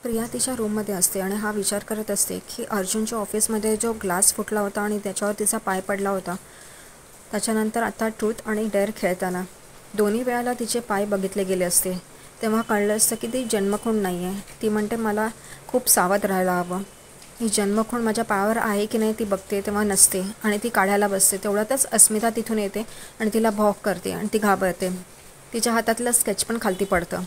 प्रिया तिच्या रूममध्ये असते आणि हा विचार करत असते की अर्जुनच्या ऑफिसमध्ये जो ग्लास फुटला होता आणि त्याच्यावर तिचा पाय पडला होता, त्याच्यानंतर आता ट्रूथ आणि डेअर खेळताना दोन्ही वेळाला तिचे पाय बघितले गेले असते, तेव्हा कळलं असतं की ती जन्मखूण नाही आहे. ती म्हणते मला खूप सावध राहायला हवं. ही जन्मखूण माझ्या पायावर आहे की नाही ती बघते, तेव्हा नसते आणि ती काढायला बसते. तेवढ्यातच अस्मिता तिथून येते आणि तिला भॉक करते आणि ती घाबरते. तिच्या हातातलं स्केच पण खालती पडतं.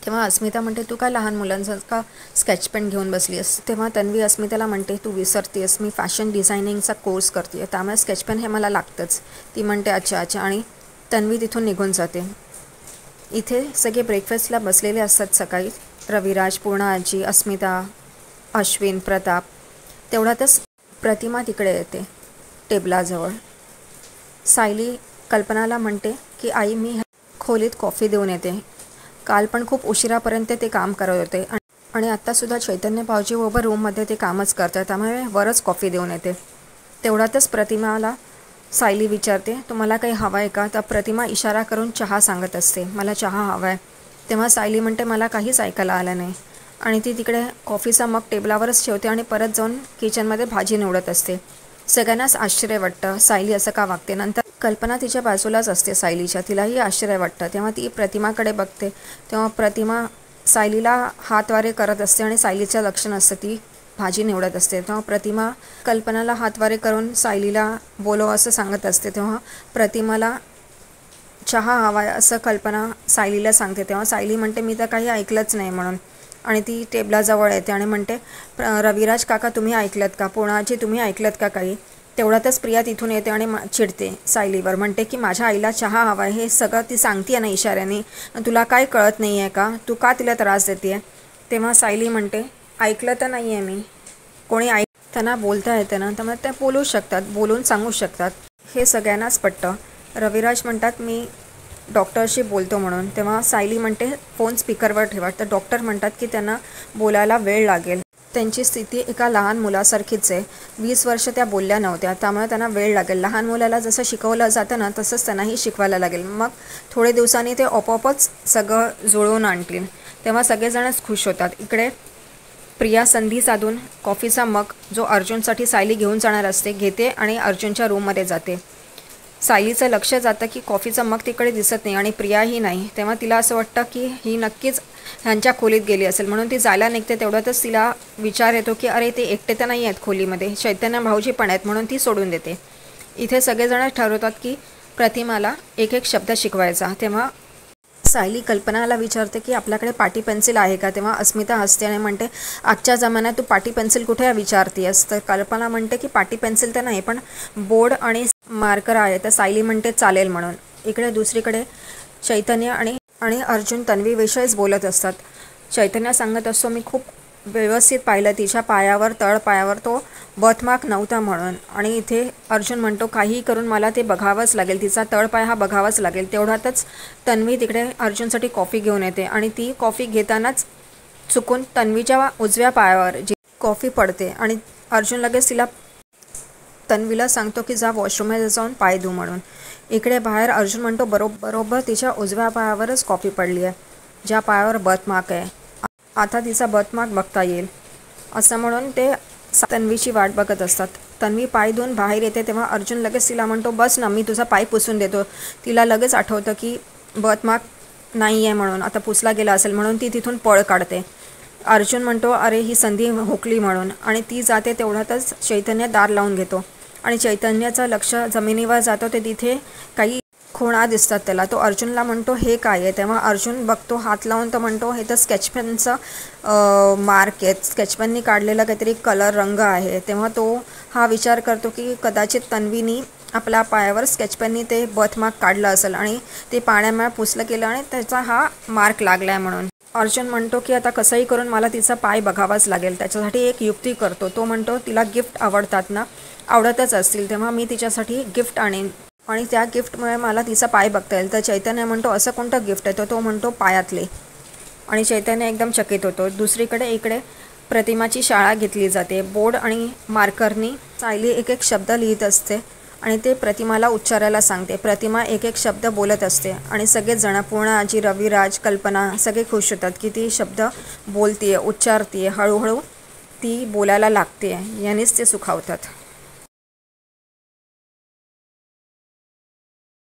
तेव्हा अस्मिता म्हणते तू काय लहान मुलांसारखा स्केच पेन घेऊन बसली आहेस. तेव्हा तन्वी अस्मिताला म्हणते तू विसरतेस, मी फॅशन डिझायनिंगचा कोर्स करते, त्यामुळे स्केच पेन हे मला लागतंच. ती म्हणते अच्छा अच्छा आणि तन्वी तिथून निघून जाते. इथे सगळे ब्रेकफास्टला बसलेले असतात सकाळी. रविराज, पूर्णा आजी, अस्मिता, अश्विन, प्रताप. तेवढ्यातच प्रतिमा तिकडे येते टेबलाजवळ. सायली कल्पनाला म्हणते की आई मी खोलीत कॉफी देऊन येते. काल पण खूप उशिरापर्यंत ते काम करत होते आणि आत्तासुद्धा चैतन्य भाऊजी बरोबर रूममध्ये ते कामच करतात, त्यामुळे वरच कॉफी देऊन येते. तेवढ्यातच प्रतिमाला सायली विचारते तुम्हाला काही हवं आहे का. तर प्रतिमा इशारा करून चहा सांगत असते, मला चहा हवा आहे. तेव्हा सायली म्हणते मला काहीच ऐकायला आलं नाही आणि ती तिकडे कॉफीचा मग टेबलावरच ठेवते आणि परत जाऊन किचनमध्ये भाजी निवडत असते. सगळ्यांनाच आश्चर्य वाटतं सायली असं का वागते. नंतर कल्पना तिच्या बाजूलाच असते सायलीच्या, तिलाही आश्चर्य वाटतं. तेव्हा ती प्रतिमाकडे बघते, तेव्हा प्रतिमा सायलीला हातवारे करत असते आणि सायलीचं लक्ष नसतं, ती भाजी निवडत असते. तेव्हा प्रतिमा कल्पनाला हातवारे करून सायलीला बोलव असं सांगत असते. तेव्हा प्रतिमाला चहा हवा आहे असं कल्पना सायलीला सांगते. तेव्हा सायली म्हणते मी तर काही ऐकलंच नाही म्हणून, आणि ती टेबलाजवळ येते आणि म्हणते रविराज काका तुम्ही ऐकलत का, पूर्णाजी तुम्ही ऐकलत का काही. तेवढ्यातच प्रिया तिथून येते आणि चिडते सायलीवर, म्हणते की माझ्या आईला चहा हवा आहे हे सगळं ती सांगते ना इशाऱ्याने, तुला काय कळत नाही आहे का, तू का तिला त्रास देते आहे. तेव्हा सायली म्हणते ऐकलं तर नाही आहे मी, कोणी त्यांना बोलता येतं ना, त्यामुळे ते बोलू शकतात, बोलून सांगू शकतात, हे सगळ्यांनाच पटतं. रविराज म्हणतात मी डॉक्टरशी बोलतो म्हणून. तेव्हा सायली म्हणते फोन स्पीकरवर ठेवा. तर डॉक्टर म्हणतात की त्यांना बोलायला वेळ लागेल, त्यांची स्थिती एका लहान मुलासारखीच आहे, 20 वर्ष त्या बोलल्या नव्हत्या, त्यामुळे त्यांना वेळ लागेल. लहान मुलाला जसं शिकवलं जातं ना तसंच त्यांनाही शिकवायला लागेल, मग थोडे दिवसांनी ते आपोआपच सगळं जुळवून आणतील. तेव्हा सगळेजणच खुश होतात. इकडे प्रिया संधी साधून कॉफीचा मग जो अर्जुनसाठी सायली घेऊन जाणार असते घेते आणि अर्जुनच्या रूममध्ये जाते. सायलीचं लक्ष जातं की कॉफीचा मग तिकडे दिसत नाही आणि प्रियाही नाही. तेव्हा तिला असं वाटतं की ही नक्कीच ह्यांच्या खोलीत गेली असेल, म्हणून ती जायला निघते. तेवढ्यातच तिला विचार येतो की अरे ते एकटे तर नाही आहेत खोलीमध्ये, चैतन्य भाऊजी पण आहेत, म्हणून ती सोडून देते. इथे सगळेजण ठरवतात की प्रतिमाला एक एक शब्द शिकवायचा. तेव्हा सायली कल्पनाला विचारते की आपल्याकडे पाटी पेन्सिल आहे का. तेव्हा अस्मिता हसते आणि म्हणते आजच्या जमान्यात तू पाटी पेन्सिल कुठे विचारतेस. तर कल्पना म्हणते की पाटी पेन्सिल तर नाही पण बोर्ड आणि मार्कर आहे. तर सायली म्हणते चालेल म्हणून. इकडे दुसरीकडे चैतन्य आणि अर्जुन तन्वीविषयीच बोलत असतात. चैतन्य सांगत असतो मी खूप व्यवस्थित पाहिलं तिच्या पायावर, तळ पायावर तो बर्थमार्क नव्हता म्हणून, आणि इथे अर्जुन म्हणतो काहीही करून मला ते बघावंच लागेल, तिचा तळपाय हा बघावाच लागेल. तेवढ्यातच तन्वी तिकडे अर्जुनसाठी कॉफी घेऊन येते आणि ती कॉफी घेतानाच चुकून तन्वीच्या उजव्या पायावर जी कॉफी पडते आणि अर्जुन लगेच तन्वीला सांगतो की जा वॉशरूममध्ये जाऊन पाय धू म्हणून. इकडे बाहेर अर्जुन म्हणतो बरोबर तिच्या उजव्या पायावरच कॉफी पडली आहे, ज्या पायावर बर्थमार्क आहे, आता तिचा बर्थमार्क बघता येईल असं म्हणून ते तन्वीची वाट बघत असतात. तन्वी पाय धुवून बाहेर येते तेव्हा अर्जुन लगेच तिला म्हणतो बस ना मी तुझा पाय पुसून देतो. तिला लगेच आठवतं की बर्थमार्क नाही आहे म्हणून, आता पुसला गेला असेल म्हणून ती तिथून पळ काढते. अर्जुन म्हणतो अरे ही संधी हुकली म्हणून, आणि ती जाते. तेवढ्यातच चैतन्य दार लावून घेतो आणि चैतन्याचं लक्ष जमिनीवर जातो. ते तिथे काही खुणा दिसतात त्याला. तो अर्जुनला म्हणतो हे काय आहे. तेव्हा अर्जुन बघतो हात लावून, तर म्हणतो हे तर स्केचपेनचं मार्क आहे, स्केचपेननी काढलेला काहीतरी कलर रंग आहे. तेव्हा तो हा विचार करतो की कदाचित तन्वीनी आपल्या पायावर स्केचपेननी ते बर्थमार्क काढलं असेल आणि ते पाण्यामुळे पुसलं गेलं आणि त्याचा हा मार्क लागला आहे म्हणून. अर्जुन म्हणतो की आता कसंही करून मला तिचा पाय बघावाच लागेल. त्याच्यासाठी एक युक्ती करतो. तो म्हणतो तिला गिफ्ट आवडतात ना, आवडतच असतील तेव्हा मी तिच्यासाठी गिफ्ट आणेन आणि त्या गिफ्टमुळे मला तिचा पाय बघता येईल. तर चैतन्य म्हणतो असं कोणतं गिफ्ट आहे. तो म्हणतो पायातले, आणि चैतन्य एकदम चकित होतो. दुसरीकडे इकडे प्रतिमाची शाळा घेतली जाते. बोर्ड आणि मार्करनी सायली एक एक शब्द लिहित असते आणि ते प्रतिमाला उच्चारायला सांगते. प्रतिमा एक एक शब्द बोलत असते आणि सगळेच जण पूर्ण आजी, रविराज, कल्पना सगळे खुश होतात की ती शब्द बोलते, उच्चारते, हळूहळू ती बोलायला लागते. यानेच ते सुखावतात.